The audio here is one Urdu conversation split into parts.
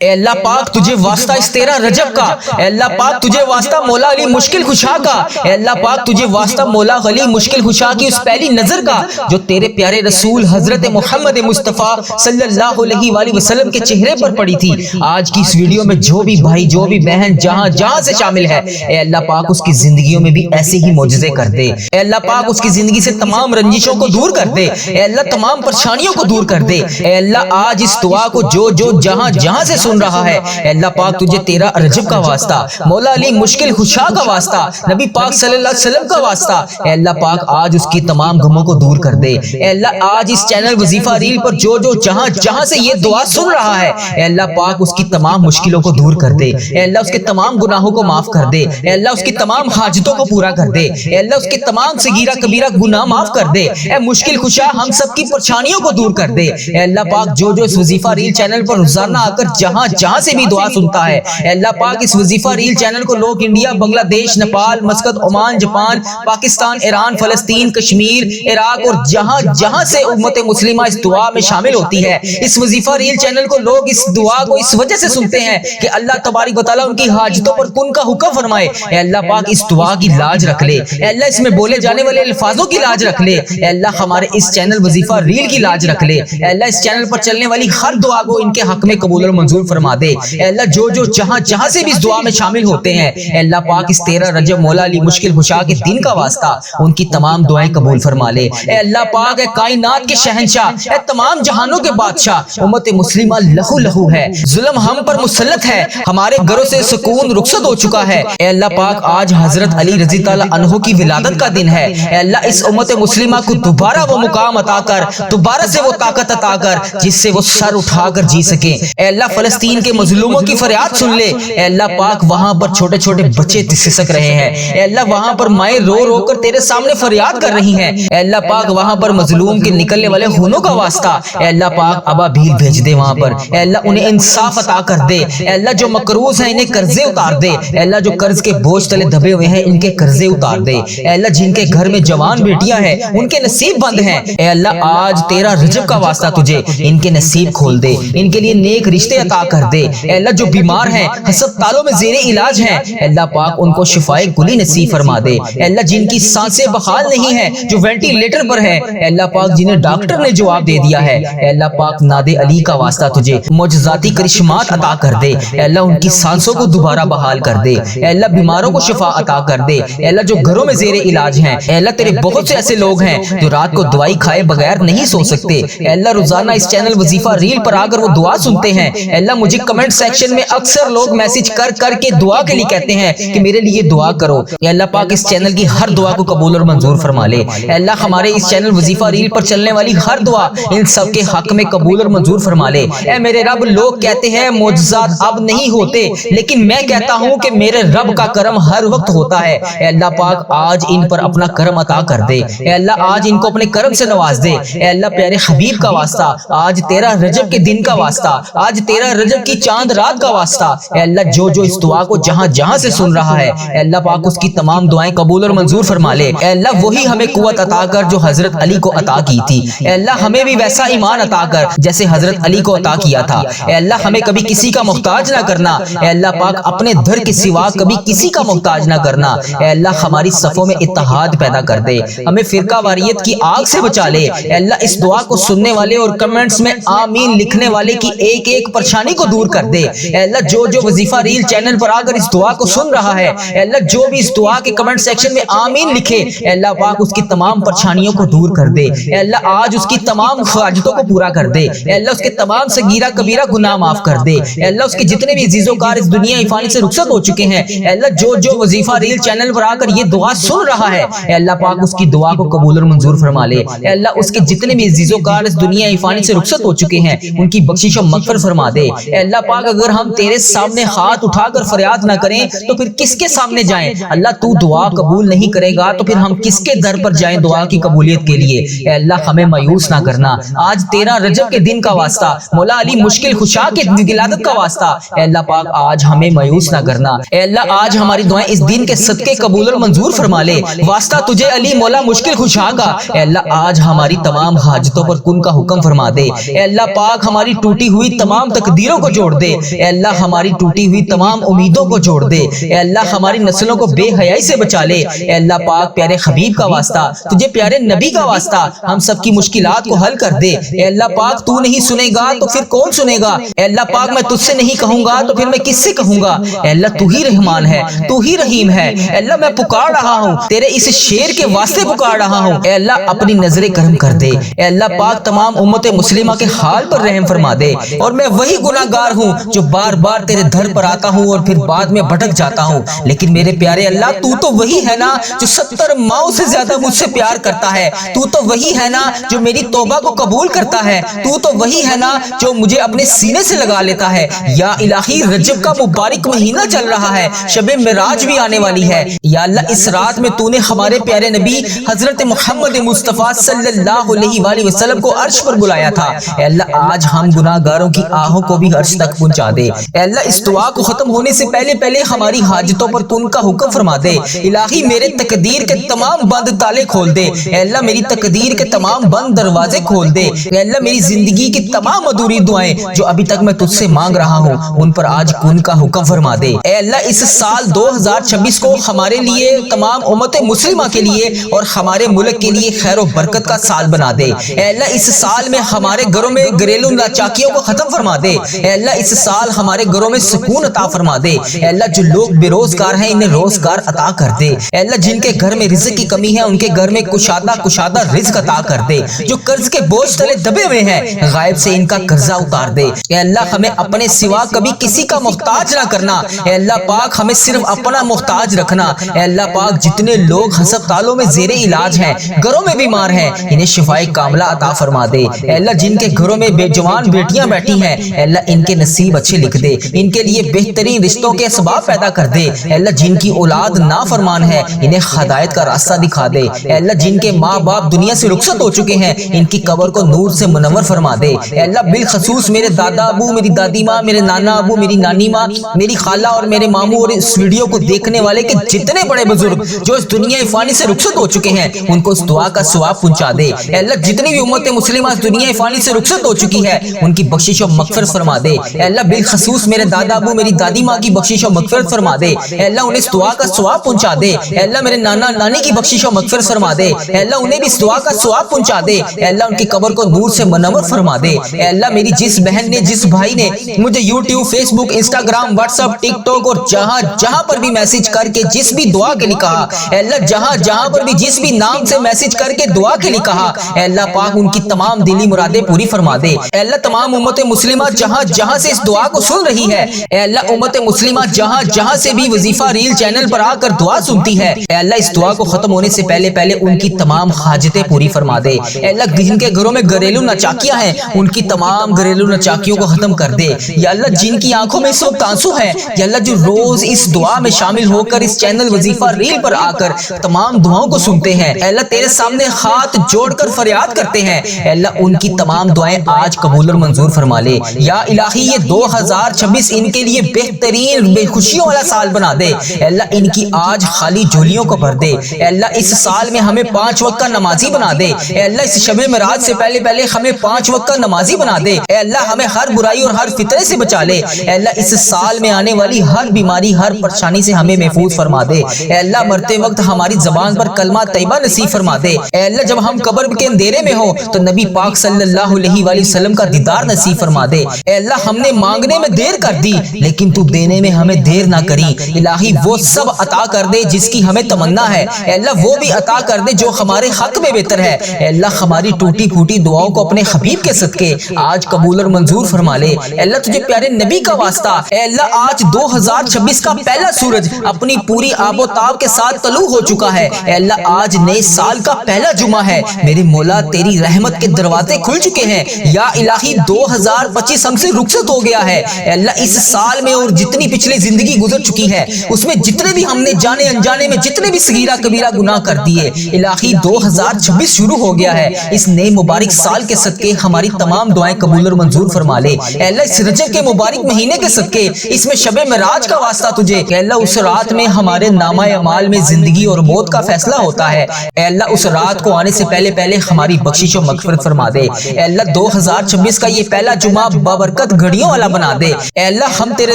اے اللہ پاک تجھے واسطہ اس 13 رجب کا، اے اللہ پاک تجھے واسطہ مولا علی مشکل کشا کا، اے اللہ پاک تجھے واسطہ مولا علی مشکل کشا کی اس پہلی نظر کا جو تیرے پیارے رسول حضرت محمد مصطفیٰ صلی اللہ علیہ وآلہ وسلم کے چہرے پر پڑی تھی۔ آج کی اس ویڈیو میں جو بھی بھائی جو بھی بہن جہاں جہاں سے شامل ہے، اے اللہ پاک اس کی زندگیوں میں بھی ایسے ہی معجزے کر دے، اے اللہ پاک اس کی زندگی سے تمام رنجشوں کو دور کر دے، اے اللہ تمام پریشانیوں کو دور کر دے، اے اللہ آج اس دعا کو جو جہاں جہاں سے سن رہا ہے، اے اللہ پاک تجھے 13 رجب کا واسطہ، مولا علی مشکل کشا کا واسطہ، نبی پاک صلی اللہ علیہ وسلم کا واسطہ، اے اللہ پاک آج اس کی تمام غموں کو دور کر دے، اے اللہ آج اس چینل وظیفہ ریل پر جو جہاں جہاں سے یہ دعا سن رہا ہے، اے اللہ پاک اس کی تمام مشکلوں کو دور کر دے، اے اللہ اس کے تمام گناہوں کو معاف کر دے، اے اللہ اس کی تمام حاجتوں کو پورا کر دے، اے اللہ اس کے تمام صغیرہ کبیرہ گناہ معاف کر دے، اے مشکل کشا ہم سب کی پریشانیوں کو دور کر دے، اے اللہ پاک جو اس وظیفہ ریل چینل پر روزانہ آ کر جہاں جہاں سے بھی دعا سنتا ہے، اے اللہ پاک اس وظیفہ ریل چینل کو لوگ انڈیا، بنگلہ دیش، Nepal, Muscat, Oman, Japan, Pakistan, Iran, فلسطین، کشمیر، عراق اور جہاں جہاں سے امت مسلمہ اس دعا میں شامل ہوتی ہے، اس وظیفہ ریل چینل کو لوگ اس دعا کو اس وجہ سے سنتے ہیں کہ اللہ تبارک و تعالیٰ ان کی حاجتوں پر کن کا حکم فرمائے، اے اللہ پاک اس دعا کی لاج رکھ لے، اے اللہ اس میں بولے جانے والے الفاظوں کی لاج رکھ لے، اے اللہ ہمارے اس چینل وظیفہ ریل کی لاج رکھ لے، اے اللہ اس چینل پر چلنے والی ہر دعا کو ان کے حق میں قبول اور منظور فرما دے، اے اللہ جو جہاں سے بھی اس دعا میں شامل ہوتے ہیں، اے اللہ پاک اس 13 رجب مولا علی مشکل کشا کے دن کا واسطہ ان کی تمام دعائیں قبول فرما لے، اے اللہ پاک اے کائنات کے شہنشاہ، اے تمام جہانوں کے بادشاہ، امت مسلمہ لہو لہو ہے، ظلم ہم پر مسلط ہے، ہمارے گھروں سے سکون رخصت ہو چکا ہے، اے اللہ پاک آج حضرت علی رضی اللہ عنہ کی ولادت کا دن ہے، اے اللہ اس امت مسلمہ کو دوبارہ وہ مقام عطا کر، دوبارہ سے وہ طاقت عطا کر جس سے وہ سر اٹھا کر جی سکیں، اے اللہ فلسطین کے مظلوموں کی فریاد سن لے، اے اللہ پاک وہاں پر چھوٹے چھوٹے بچے سسک رہے ہیں، اے اللہ وہاں پر مائیں رو رو کر تیرے سامنے فریاد کر رہی ہیں، اے اللہ پاک وہاں پر مظلوم کے نکلنے والے خونوں کا واسطہ، اے اللہ پاک ابابیل بھیج دے وہاں پر، اے اللہ انہیں انصاف عطا کر دے، اے اللہ جو مقروض ہیں انہیں قرضے اتار دے، اے اللہ جو قرض کے بوجھ تلے دبے ہوئے ہیں ان کے قرضے اتار دے، اے اللہ جن کے گھر میں جوان بیٹیاں ہیں ان کے نصیب بند ہیں، اے اللہ آج 13 رجب کا واسطہ تجھے ان کے نصیب کھول دے، ان کے لیے نیک رشتے عطا کر دے، اے اللہ جو بیمار ہیں ہسپتالوں میں زیر علاج ہیں، اے اللہ پاک ان کو شفائے کلی نصیب فرما دے، اے اللہ جن کی سانسیں بحال نہیں ہیں جو وینٹیلیٹر پر ہیں، اے اللہ پاک جنہیں ڈاکٹر نے جواب دے دیا ہے، اے اللہ پاک ناد علی کا واسطہ تجھے معجزاتی کرشمات عطا کر دے، اے اللہ ان کی سانسوں کو دوبارہ بحال کر دے، اے اللہ بیماروں کو شفا عطا کر دے، اے اللہ جو گھروں میں زیر علاج ہیں، اے اللہ تیرے بہت سے ایسے لوگ ہیں جو رات کو دوائی کھائے بغیر نہیں سو سکتے، اے اللہ روزانہ اس چینل وظیفہ ریل پر آ کر وہ دعا سنتے ہیں، اے اللہ مجھے کمنٹ سیکشن میں اکثر لوگ میسج کر کے دعا کے لیے کہتے ہیں کہ میرے لیے دعا کرو، اے اللہ پاک اس چینل کی ہر دعا کو قبول اور منظور فرما لے، اے اللہ ہمارے اس چینل وظیفہ ریل پر چلنے والی ہر دعا ان سب کے حق میں قبول اور منظور فرما لے، اے میرے رب لوگ کہتے ہیں معجزات اب نہیں ہوتے لیکن میں کہتا ہوں کہ میرے رب کا کرم ہر وقت ہوتا ہے، اے اللہ پاک آج ان پر اپنا کرم عطا کر دے، اے اللہ آج ان کو اپنے کرم سے نواز دے، اے اللہ پیارے حبیب کا واسطہ، آج 13 رجب کے دن کا واسطہ، آج 13 رجب کی چاند رات کا واسطہ، اے اللہ جو اس دعا کو جہاں جہاں سے سن رہا ہے، اے اللہ پاک اس کی تمام دعائیں قبول اور منظور فرما لے، اے اللہ وہی ہمیں قوت عطا کر جو حضرت علی کو عطا کی تھی، اے اللہ ہمیں بھی ویسا ایمان عطا کر جیسے حضرت علی کو عطا کیا تھا، اے اللہ ہمیں کبھی کسی کا محتاج نہ کرنا، اے اللہ پاک اپنے در کے سوا کبھی کسی کا محتاج نہ کرنا، اے اللہ ہماری صفوں میں اتحاد پیدا کر دے، ہمیں فرقہ واریت کی آگ سے بچا لے، اے اللہ اس دعا کو سننے والے اور کمنٹس میں آمین لکھنے والے کی ایک ایک پریشانی کو دور کر دے، اے اللہ جو وظیفہ ریل چینل پر آ کر اس دعا کو سن رہا ہے، اے اللہ جو بھی اس دعا کے کمنٹ سیکشن میں آمین لکھے، اے اللہ پاک اس کی تمام پریشانیوں کو دور کر دے، اے اللہ آج اس کی تمام حاجتوں کو پورا کر دے، اے اللہ اس کے تمام صغیرہ کبیرہ گناہ معاف کر دے، اے اللہ اس کے جتنے بھی عزیز و کار اس دنیا فانی سے رخصت ہو چکے ہیں، اے اللہ جو وظیفہ ریل چینل پر آ کر یہ دعا سن رہا ہے، اے اللہ پاک اس کی دعا کو قبول اور منظور فرما لے، اے اللہ اس کے جتنے بھی عزیز و کار اس دنیا فانی سے رخصت ہو چکے ہیں ان کی بخشش و مغفرت فرما دے، اے اللہ پاک اگر ہم تیرے سامنے ہاتھ اٹھا کر فریاد نہ کریں تو پھر کس کے سامنے جائیں، اللہ تو دعا قبول نہیں کرے گا تو پھر ہم کس کے در پر جائیں دعا کی قبولیت کے لیے، اے اللہ ہمیں مایوس نہ کرنا، آج 13 رجب کے دن کا واسطہ، مولا علی مشکل کشا کے ولادت کا واسطہ، اے اللہ پاک آج ہمیں مایوس نہ کرنا، اے اللہ آج ہماری دعائیں اس دن کے صدقے قبول اور منظور فرما لے، واسطہ تجھے علی مولا مشکل کشا کا، اے اللہ آج ہماری تمام حاجتوں پر کن کا حکم فرما دے، اے اللہ پاک ہماری ٹوٹی ہوئی تمام تقدیروں تقدیروں کو جوڑ دے، اے اللہ ہماری ٹوٹی ہوئی تمام امیدوں کو جوڑ دے، اے اللہ ہماری نسلوں کو بے حیائی سے بچا لے، اے اللہ پاک پیارے حبیب کا واسطہ، تجھے پیارے نبی کا واسطہ ہم سب کی مشکلات کو حل کر دے، اے اللہ پاک تو نہیں سنے گا تو پھر کون سنے گا، اے اللہ پاک میں تجھ سے نہیں کہوں گا تو پھر میں کس سے کہوں گا، اے اللہ تو ہی رحمان ہے، تو ہی رحیم ہے، اے اللہ میں پکار رہا ہوں، تیرے اس شیر کے واسطے پکار رہا ہوں، اے اللہ اپنی نظر کرم کر دے، اے اللہ پاک تمام امت مسلمہ کے حال پر رحم فرما دے، اور میں وہی گناہگار ہوں جو بار بار تیرے در پر آتا ہوں اور پھر بعد میں بھٹک جاتا ہوں، لیکن میرے پیارے اللہ تو تو وہی ہے نا جو 70 ماؤں سے زیادہ مجھ سے پیار کرتا ہے، تو تو وہی ہے نا جو میری توبہ کو قبول کرتا ہے، تو تو وہی ہے نا جو مجھے اپنے سینے سے لگا لیتا ہے۔ یا الہی رجب کا مبارک مہینہ چل رہا ہے، شب معراج بھی آنے والی ہے، یا اللہ اس رات میں تو نے ہمارے پیارے نبی حضرت محمد مصطفیٰ صلی اللہ علیہ وآلہ وسلم کو عرش پر بلایا تھا، اے اللہ آج ہم گناہگاروں کی آہوں کو بھی عرش تک پہنچا دے، اے اللہ اس دعا کو ختم ہونے سے پہلے پہلے ہماری حاجتوں پر تو ان کا حکم فرما دے، الہی میرے تقدیر کے تمام بند تالے کھول دے، اے اللہ میری تقدیر کے تمام بند دروازے کھول دے، اے اللہ میری زندگی کی تمام ادھوری دعائیں جو ابھی تک میں تجھ سے مانگ رہا ہوں ان پر آج کن کا حکم فرما دے، اے اللہ اس سال 2026 کو ہمارے لیے، تمام امت مسلمہ کے لیے اور ہمارے ملک کے لیے خیر و برکت کا سال بنا دے، اے اللہ اس سال میں ہمارے گھروں میں گھریلو ناچاکیوں کو ختم فرما دے، اے اللہ اس سال ہمارے گھروں میں سکون عطا فرما دے، اے اللہ جو لوگ بے روزگار ہیں انہیں روزگار عطا کر دے، اے اللہ جن کے گھر میں رزق کی کمی ہے ان کے گھر میں کشادہ رزق عطا کر دے، جو قرض کے بوجھ تلے دبے ہوئے ہیں غائب سے ان کا قرضہ اتار دے، اے اللہ ہمیں اپنے سوا کبھی کسی کا محتاج نہ کرنا، اے اللہ پاک ہمیں صرف اپنا محتاج رکھنا، اے اللہ پاک جتنے لوگ ہسپتالوں میں زیر علاج ہیں، گھروں میں بیمار ہیں، انہیں شفائے کاملہ عطا فرما دے، اے اللہ جن کے گھروں میں بے جوان بیٹیاں بیٹھی ہیں اے اللہ ان کے نصیب اچھے لکھ دے، ان کے لیے بہترین رشتوں کے اسباب پیدا کر دے، اے اللہ جن کی اولاد نافرمان ہے انہیں ہدایت کا راستہ دکھا دے، اے اللہ جن کے ماں باپ دنیا سے رخصت ہو چکے ہیں ان کی قبر کو نور سے منور فرما دے، اے اللہ بالخصوص میرے دادا ابو، میری دادی ماں، میرے نانا ابو، میری نانی ماں، میری خالہ اور میرے ماموں اور اس ویڈیو کو دیکھنے والے کے جتنے بڑے بزرگ جو اس دنیا فانی سے رخصت ہو چکے ہیں ان کو اس دعا کا ثواب پہنچا دے، اے اللہ جتنی بھی امت مسلمہ اس دنیا فانی سے رخصت ہو چکی ہے ان کی بخشش و مغفرت فرما دے، اے اللہ بالخصوص میرے دادا ابو، میری دادی ماں کی بخشش و مغفرت فرما دے، اے اللہ انہیں اس دعا کا ثواب پہنچا دے، اے اللہ میرے نانا نانی کی بخشش و مغفرت فرما دے، اے اللہ انہیں بھی اس دعا کا ثواب پہنچا دے، اے اللہ ان کی قبر کو نور سے منور فرما دے، اے اللہ میری جس بہن نے، جس بھائی نے مجھے یوٹیوب، فیس بک، انسٹاگرام، واٹس ایپ، ٹک ٹاک اور جہاں جہاں پر بھی میسج کر کے جس بھی دعا کے لیے کہا، اے اللہ جہاں جہاں پر بھی جس بھی نام سے میسج کر کے دعا کے لیے کہا، اے اللہ پاک ان کی تمام دلی مرادیں پوری فرما دے، اے اللہ تمام امت مسلمہ جہاں جہاں سے اس دعا کو سن رہی ہے، اے اللہ امت مسلمہ جہاں جہاں سے بھی وظیفہ ریل چینل پر آ کر دعا سنتی ہے، اے اللہ اس دعا کو ختم ہونے سے پہلے پہلے ان کی تمام حاجتیں پوری فرما دے، اے اللہ جن کے گھروں میں گھریلو ناچاکیاں ہیں ان کی تمام گھریلو ناچاکیوں کو ختم کر دے، یا اللہ جن کی آنکھوں میں اس وقت آنسو ہے، یا اللہ جو روز اس دعا میں شامل ہو کر اس چینل وظیفہ ریل پر آ کر تمام دعاؤں کو سنتے ہیں، اے اللہ تیرے سامنے ہاتھ جوڑ کر فریاد کرتے ہیں، اے اللہ ان کی تمام دعائیں آج قبول اور منظور فرما لے، یا الہی یہ 2026 ان کے لیے بہترین بے خوشیوں والا سال بنا دے، اے اللہ ان کی آج خالی جھولیوں کو بھر دے، اے اللہ اس سال میں ہمیں 5 وقت کا نمازی بنا دے، اے اللہ اس شب معراج سے پہلے پہلے ہمیں 5 وقت کا نمازی بنا دے، اے اللہ ہمیں ہر برائی اور ہر فتنے سے بچا لے، اے اللہ اس سال میں آنے والی ہر بیماری، ہر پریشانی سے ہمیں محفوظ فرما دے، اے اللہ مرتے وقت ہماری زبان پر کلمہ طیبہ نصیب فرما دے، اے اللہ جب ہم قبر کے اندھیرے میں ہوں تو نبی پاک صلی اللہ علیہ وآلہ وسلم کا دیدار نصیب فرما دے، اے اللہ ہم نے مانگنے میں دیر کر دی لیکن تو دینے میں ہمیں دیر نہ کری، الہی وہ سب عطا کر دے جس کی ہمیں تمنا ہے، اے اللہ وہ بھی عطا کر دے جو ہمارے حق میں بہتر ہے، اے اللہ ہماری ٹوٹی پھوٹی دعاؤں کو اپنے حبیب کے صدقے آج قبول اور منظور فرما لے، اے اللہ تجھے پیارے نبی کا واسطہ، اے اللہ آج 2026 کا پہلا سورج اپنی پوری آب و تاب کے ساتھ طلوع ہو چکا ہے، اے اللہ آج نئے سال کا پہلا جمعہ ہے، میرے مولا تیری رحمت کے دروازے کھل چکے ہیں، یا الہی 2025 ہم سے رخصت ہو گیا ہے، اے اللہ اس سال میں اور جتنی پچھلی زندگی گزر چکی ہے اس میں جتنے بھی ہم نے جانے انجانے میں جتنے بھی صغیرہ کبیرہ گناہ کر دیے، الہی 2026 شروع ہو گیا ہے، اس نئے مبارک سال کے صدقے ہماری تمام دعائیں قبول اور منظور فرما لے، اے اللہ اس رجب کے مبارک مہینے کے صدقے اس میں شب معراج کا واسطہ تجھے، اے اللہ اس رات میں ہمارے نامہ اعمال میں زندگی اور موت کا فیصلہ ہوتا ہے، اے اللہ اس رات کو آنے سے پہلے پہلے ہماری بخشش و مغفرت فرما دے، اے اللہ 2026 کا یہ پہلا جمعہ بابرکت بابرکت گھڑیوں والا بنا دے۔ اے اللہ ہم تیرے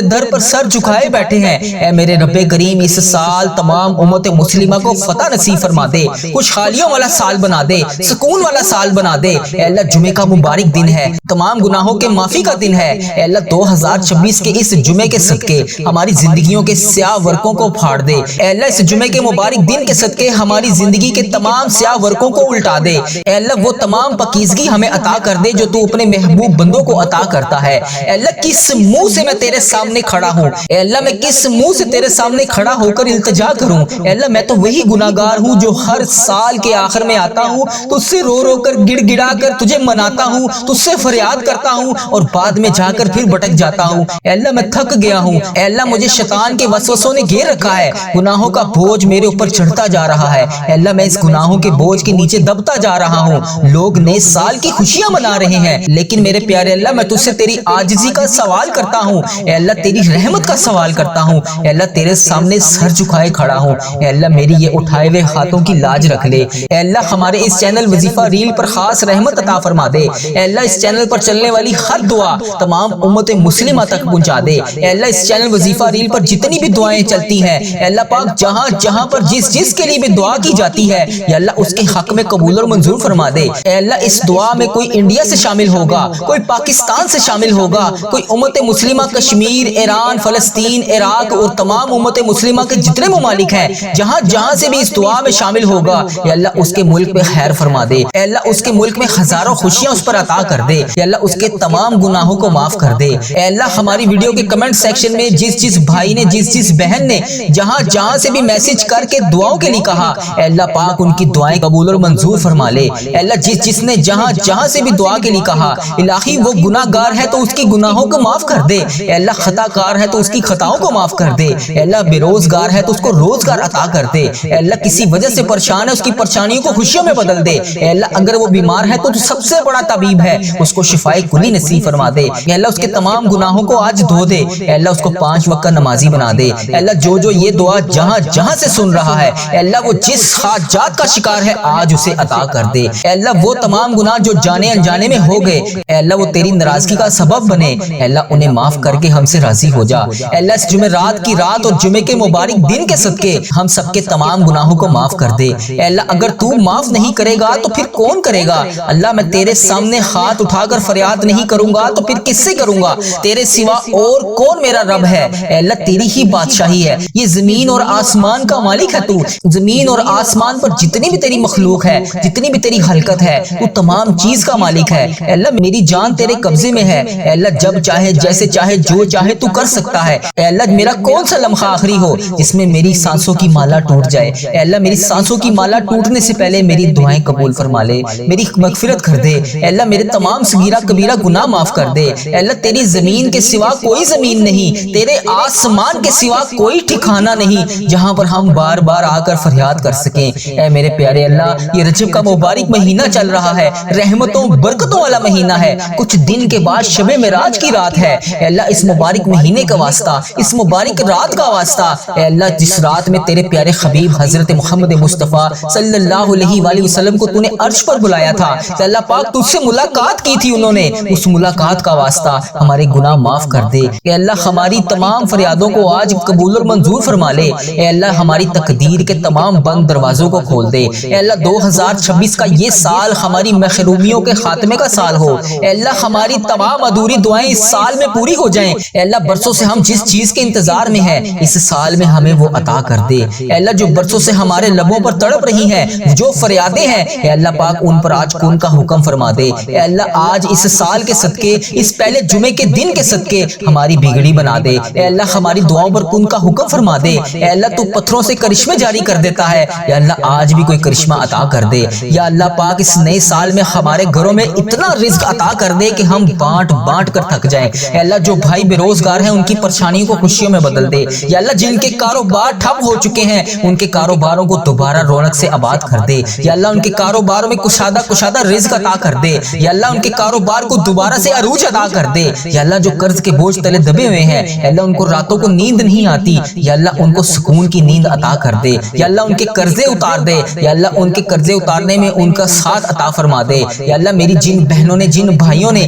در پر سر جھکائے بیٹھے ہیں، اے میرے رب کریم اس سال تمام امت مسلمہ کو فتح نصیب فرما دے، خوشحالیوں والا سال بنا دے، سکون والا سال بنا دے۔ اے اللہ جمعے کا مبارک دن ہے، تمام گناہوں کے معافی کا دن ہے۔ اے اللہ 2026 کے اس جمعے کے صدقے ہماری زندگیوں کے سیاہ ورقوں کو پھاڑ دے۔ اے اللہ اس جمعے کے مبارک دن کے صدقے ہماری زندگی کے تمام سیاہ ورقوں کو الٹا دے۔ اے اللہ وہ تمام پاکیزگی ہمیں عطا کر دے جو تو اپنے محبوب بندوں کو عطا کرتا ہے۔ اے اللہ کس منہ سے میں تیرے سامنے کھڑا ہوں، اے اللہ میں کس منہ سے تیرے سامنے کھڑا ہو کر التجا کروں۔ اے اللہ میں تو وہی گناہگار ہوں جو ہر سال کے آخر میں آتا ہوں، تجھ سے رو رو کر گڑ گڑا کر تجھے مناتا ہوں، تجھ سے فریاد کرتا ہوں اور بعد میں جا کر پھر بھٹک جاتا ہوں۔ اے اللہ میں تھک گیا ہوں، اے اللہ مجھے شیطان کے وسوسوں نے گھیر رکھا ہے، گناہوں کا بوجھ میرے اوپر چڑھتا جا رہا ہے۔ اے اللہ میں اس گناہوں کے بوجھ کے نیچے دبتا جا رہا ہوں۔ لوگ نئے سال کی خوشیاں منا رہے ہیں لیکن میرے پیارے اللہ میں تجھ سے تیری عاجزی کا سوال کرتا ہوں، اے اللہ تیری رحمت کا سوال کرتا ہوں۔ اے اللہ تیرے سامنے سر جھکائے کھڑا ہوں، اے اللہ میری یہ اٹھائے ہوئے ہاتھوں کی لاج رکھ لے۔ اے اللہ ہمارے اس چینل وظیفہ ریل پر خاص رحمت عطا فرما دے۔ اے اللہ اس چینل پر چلنے والی ہر دعا تمام امت مسلمہ تک پہنچا دے۔ اے اللہ اس چینل وظیفہ ریل پر جتنی بھی دعائیں چلتی ہیں، اے اللہ پاک جہاں جہاں پر جس کے لیے بھی دعا کی جاتی ہے، یا اللہ اس کے حق میں قبول اور منظور فرما دے۔ اے اللہ اس دعا میں کوئی انڈیا سے شامل ہوگا، کوئی پاکستان سے شامل ہوگا، کوئی امت مسلمہ کشمیر، ایران، فلسطین، عراق اور تمام امت مسلمہ کے جتنے ممالک ہیں، جہاں جہاں سے بھی اس دعا میں شامل ہوگا، یا اللہ اس کے ملک میں خیر فرما دے۔ اے اللہ اس کے ملک میں ہزاروں خوشیاں اس پر عطا کر دے۔ یا اللہ اس کے تمام گناہوں کو معاف کر دے۔ اے اللہ ہماری ویڈیو کے کمنٹ سیکشن میں جس بھائی نے جس بہن نے جہاں سے بھی میسج کر کے دعاؤں کے لیے کہا، اے اللہ پاک ان کی دعائیں قبول اور منظور فرما لے۔ اے اللہ جس نے جہاں سے بھی دعا کے لیے کہا، الہی وہ گناہ گار ہے تو اس کی گناہوں کو معاف کر دے۔ اے اللہ خطا کار ہے تو اس کی خطاؤں کو معاف کر دے۔ اے اللہ بے روزگار ہے تو اس کو روزگار عطا کر دے۔ اے اللہ کسی وجہ سے پریشان ہے اس کی پریشانیوں کو خوشیوں میں بدل دے۔ اے اللہ اگر وہ بیمار ہے تو سب سے بڑا طبیب ہے، اس کو شفائے کلی نصیب فرما دے۔ اے اللہ اس کے تمام گناہوں کو آج دھو دے۔ اے اللہ اس کو 5 وقت کا نمازی بنا دے۔ اے اللہ جو یہ دعا جہاں سے سن رہا ہے، اے اللہ وہ جس حاجات کا شکار ہے آج اسے عطا کر دے۔ اے اللہ وہ تمام گناہ جو جانے انجانے میں ہو گئے، اے اللہ وہ تیری ناراضگی کا سبب بنے، اے اللہ انہیں معاف کر کے ہم سے راضی ہو جا۔ اے اللہ اس جمعرات کی رات اور جمعے کے مبارک دن کے صدقے ہم سب کے تمام گناہوں کو معاف کر دے۔ اے اللہ اگر تو معاف نہیں کرے گا تو پھر کون کرے گا؟ اللہ میں تیرے سامنے ہاتھ اٹھا کر فریاد نہیں کروں گا تو پھر کس سے کروں گا؟ تیرے سوا اور کون میرا رب ہے؟ اے اللہ تیری ہی بادشاہی ہے، یہ زمین اور آسمان کا مالک ہے تو۔ زمین اور آسمان پر جتنی بھی تیری مخلوق ہے، جتنی بھی تیری خلقت ہے، تو تمام چیز کا مالک ہے۔ اے اللہ میری جان تیرے قبضے میں ہے، اے اللہ جب چاہے جیسے چاہے جو چاہے تو کر سکتا ہے۔ اے اللہ میرا کون سا لمحہ آخری ہو جس میں میری سانسوں کی مالا ٹوٹ جائے؟ اے اللہ میری سانسوں کی مالا ٹوٹنے سے پہلے میری دعائیں قبول فرما لے، میری مغفرت کر دے۔ اے اللہ میرے تمام صغیرہ کبیرہ گناہ معاف کر دے۔ اے اللہ تیری زمین کے سوا کوئی زمین نہیں، تیرے آسمان کے سوا کوئی ٹھکانہ نہیں جہاں پر ہم بار بار آ کر فریاد کر سکیں۔ اے میرے پیارے اللہ یہ رجب کا مبارک مہینہ چل رہا ہے، رحمتوں برکتوں والا مہینہ ہے، کچھ دن کے بعد شب معراج کی رات ہے۔ اے اللہ اس مبارک مہینے کا واسطہ، اس مبارک رات کا واسطہ، اے اللہ جس رات میں تیرے پیارے حبیب حضرت محمد مصطفیٰ صلی اللہ علیہ وآلہ وسلم کو تو نے عرش پر بلایا تھا، کہ اللہ پاک تجھ سے ملاقات کی تھی انہوں نے، اس ملاقات کا واسطہ ہمارے گناہ معاف کر دے۔ اے اللہ ہماری تمام فریادوں کو آج قبول اور منظور فرما لے۔ اے اللہ ہماری تقدیر کے تمام بند دروازوں کو کھول دے۔ اے اللہ 2026 کا یہ سال ہماری محرومیوں کے خاتمے کا سال ہو۔ اے اللہ ہماری تمام ادھوری دعائیں اس سال میں پوری ہو جائیں۔ اے اللہ برسوں سے ہم جس چیز کے انتظار میں ہیں اس سال میں ہمیں وہ عطا کر دے۔ اے اللہ جو برسوں سے ہمارے لبوں پر تڑپ رہی ہیں، جو فریادیں ہیں، اے اللہ پاک ان پر آج کن کا حکم فرما دے۔ اے اللہ آج اس سال کے صدقے، اس پہلے جمعے کے دن کے صدقے ہماری بگڑی بنا دے۔ اے اللہ ہماری دعاؤں پر کن کا حکم فرما دے۔ اے اللہ تو پتھروں سے کرشمے جاری کر دیتا ہے، یا اللہ آج بھی کوئی کرشمہ عطا کر دے۔ یا اللہ پاک اس نئے سال میں ہمارے گھروں میں اتنا رزق عطا کر دے کہ ہم بانٹ کر تھک جائیں۔ اے اللہ جو بھائی بے روزگار ہیں ان کی پریشانیوں کو خوشیوں میں بدل دے۔ یا اللہ جن کے کاروبار ٹھپ ہو چکے ہیں ان کے کاروباروں کو دوبارہ رونق سے آباد کر دے۔ یا اللہ ان کے کاروباروں میں کشادہ رزق عطا کر دے۔ یا اللہ ان کے کاروبار کو دوبارہ سے عروج عطا کر دے۔ یا اللہ جو قرض کے بوجھ تلے دبے ہوئے ہیں، اے اللہ ان کو راتوں کو نیند نہیں آتی، یا اللہ ان کو سکون کی نیند عطا کر دے۔ یا اللہ ان کے قرضے اتار دے۔ یا اللہ ان کے قرضے اتارنے میں ان کا ساتھ عطا فرما دے۔ یا اللہ میری جن بہنوں نے، جن بھائیوں نے